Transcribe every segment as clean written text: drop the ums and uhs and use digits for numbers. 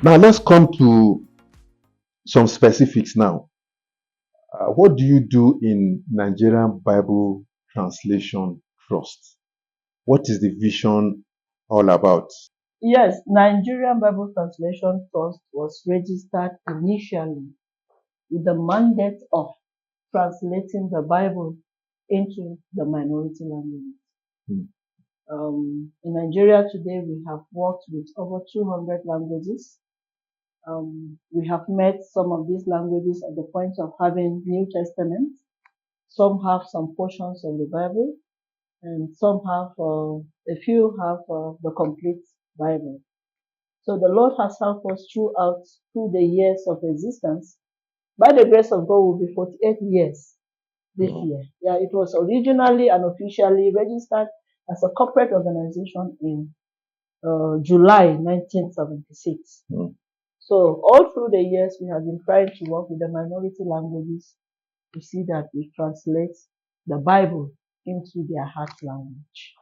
Now let's come to some specifics now. What do you do in Nigerian Bible Translation Trust? What is the vision all about? Yes, Nigerian Bible Translation Trust was registered initially with the mandate of translating the Bible into the minority languages. In Nigeria today, we have worked with over 200 languages. We have met some of these languages at the point of having New Testament. Some have some portions of the Bible, and some have, a few have the complete Bible. So the Lord has helped us through the years of existence. By the grace of God, will be 48 years this year. Yeah, it was originally and officially registered as a corporate organization in July 1976. So all through the years, we have been trying to work with the minority languages to see that we translate the Bible into their heart language.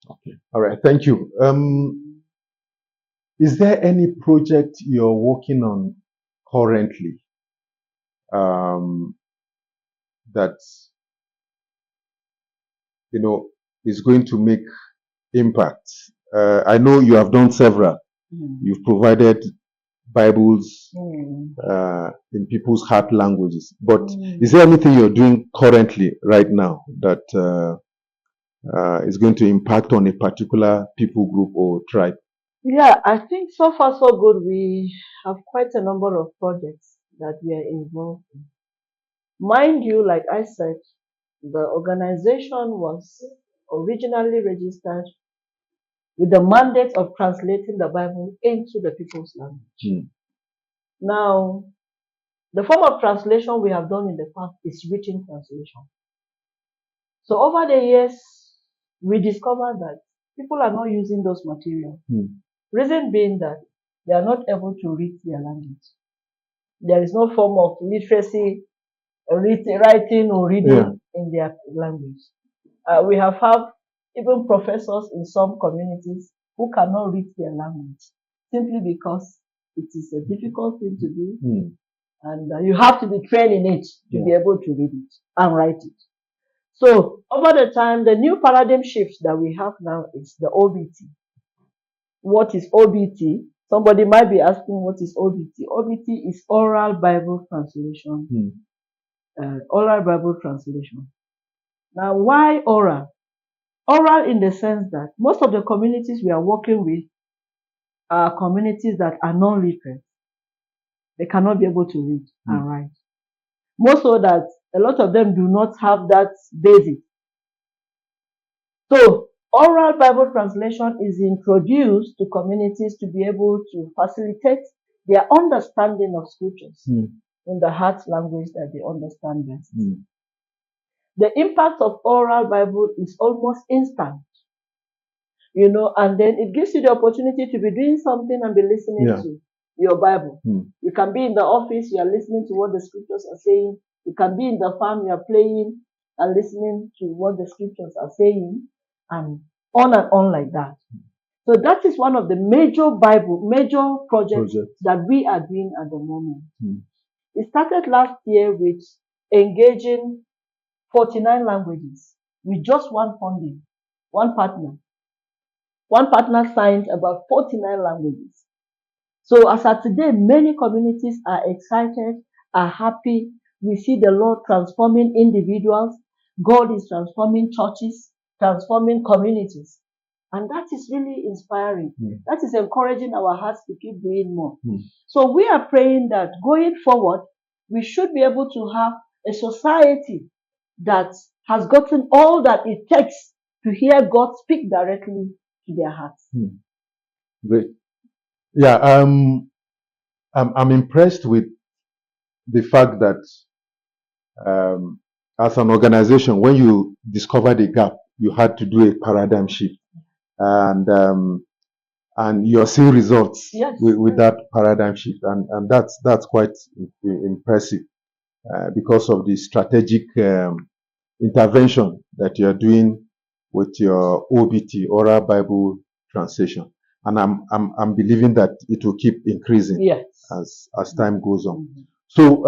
Okay. All right. Thank you. Is there any project you're working on currently that is going to make impact? I know you have done several. You've provided Bibles in people's heart languages. But is there anything you're doing currently right now that is going to impact on a particular people group or tribe? Yeah, I think so far so good. We have quite a number of projects that we are involved in. Mind you, like I said, the organization was originally registered with the mandate of translating the Bible into the people's language. Now, the form of translation we have done in the past is written translation. So over the years, we discovered that people are not using those materials. Reason being that they are not able to read their language. There is no form of literacy, writing or reading in their language. We have even professors in some communities who cannot read their language simply because it is a difficult thing to do, and you have to be trained in it to be able to read it and write it. So over the time, the new paradigm shift that we have now is the OBT. What is OBT? Somebody might be asking, what is OBT? OBT is Oral Bible Translation. Oral Bible Translation. Now, why oral? Oral in the sense that most of the communities we are working with are communities that are non-literate. They cannot be able to read and write. More so that a lot of them do not have that basic. So, oral Bible translation is introduced to communities to be able to facilitate their understanding of scriptures in the heart language that they understand best. The impact of oral Bible is almost instant, and then it gives you the opportunity to be doing something and be listening to your Bible. You can be in the office, you are listening to what the scriptures are saying. You can be in the farm, you are playing and listening to what the scriptures are saying, and on like that. So that is one of the major projects that we are doing at the moment. It started last year with engaging 49 languages with just one funding, one partner. One partner signed about 49 languages. So as of today, many communities are excited, are happy. We see the Lord transforming individuals. God is transforming churches, transforming communities. And that is really inspiring. That is encouraging our hearts to keep doing more. So we are praying that going forward, we should be able to have a society that has gotten all that it takes to hear God speak directly to their hearts. Great. Yeah, I'm impressed with the fact that as an organization, when you discovered a gap, you had to do a paradigm shift, and you're seeing results with that paradigm shift, and that's quite impressive because of the strategic intervention that you're doing with your OBT, Oral Bible Translation. and I'm believing that it will keep increasing Yes. as time goes on. So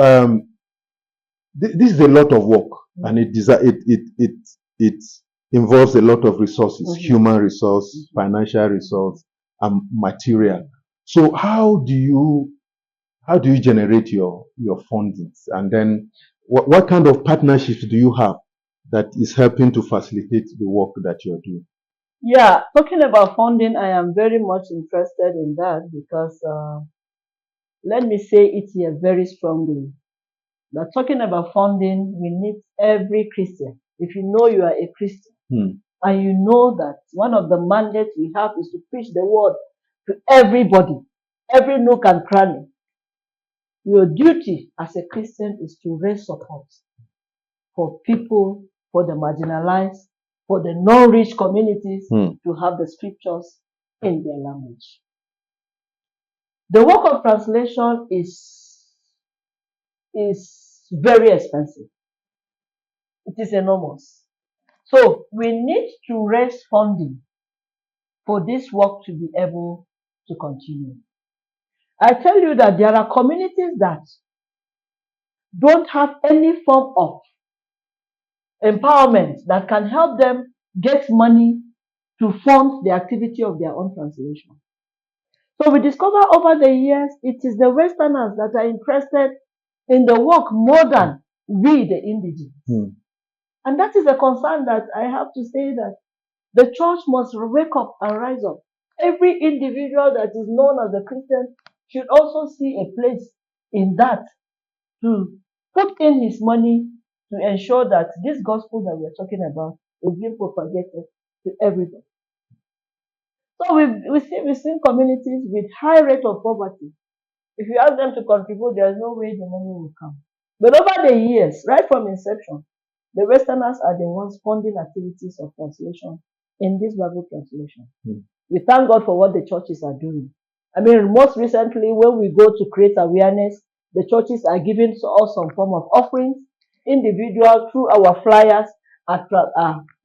this is a lot of work, and it involves a lot of resources, human resource, financial resource, and material. So how do you generate your fundings, and then what kind of partnerships do you have that is helping to facilitate the work that you're doing? Yeah, talking about funding, I am very much interested in that because let me say it here very strongly. That talking about funding, we need every Christian. If you know you are a Christian, and you know that one of the mandates we have is to preach the word to everybody, every nook and cranny. Your duty as a Christian is to raise support for people, for the marginalized, for the non-rich communities to have the scriptures in their language. The work of translation is very expensive. It is enormous. So we need to raise funding for this work to be able to continue. I tell you that there are communities that don't have any form of empowerment that can help them get money to fund the activity of their own translation. So we discover over the years, it is the Westerners that are interested in the work more than we, the indigenous. And that is a concern that I have to say that the church must wake up and rise up. Every individual that is known as a Christian should also see a place in that to put in his money to ensure that this gospel that we are talking about is being propagated to everybody. So we've seen communities with high rate of poverty. If you ask them to contribute, there is no way the money will come. But over the years, right from inception, the Westerners are the ones funding activities of translation in this Bible translation. We thank God for what the churches are doing. I mean, most recently, when we go to create awareness, the churches are giving us some form of offerings. Individual through our flyers are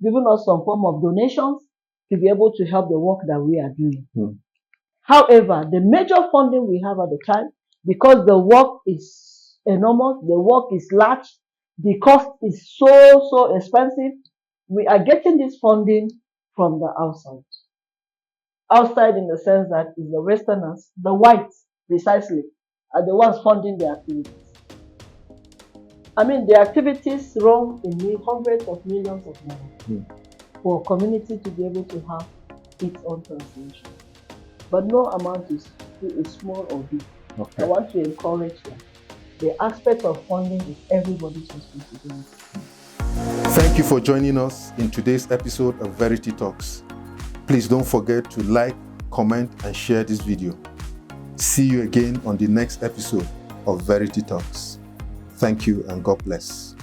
giving us some form of donations to be able to help the work that we are doing. However, the major funding we have at the time, because the work is enormous, the work is large, the cost is so expensive, we are getting this funding from the outside. Outside in the sense that is the Westerners, the whites precisely, are the ones funding the activities. I mean, the activities run in hundreds of millions of dollars for a community to be able to have its own translation. But no amount is small or big. I want to encourage them. The aspect of funding is everybody's responsibility. Thank you for joining us in today's episode of Verity Talks. Please don't forget to like, comment, and share this video. See you again on the next episode of Verity Talks. Thank you and God bless.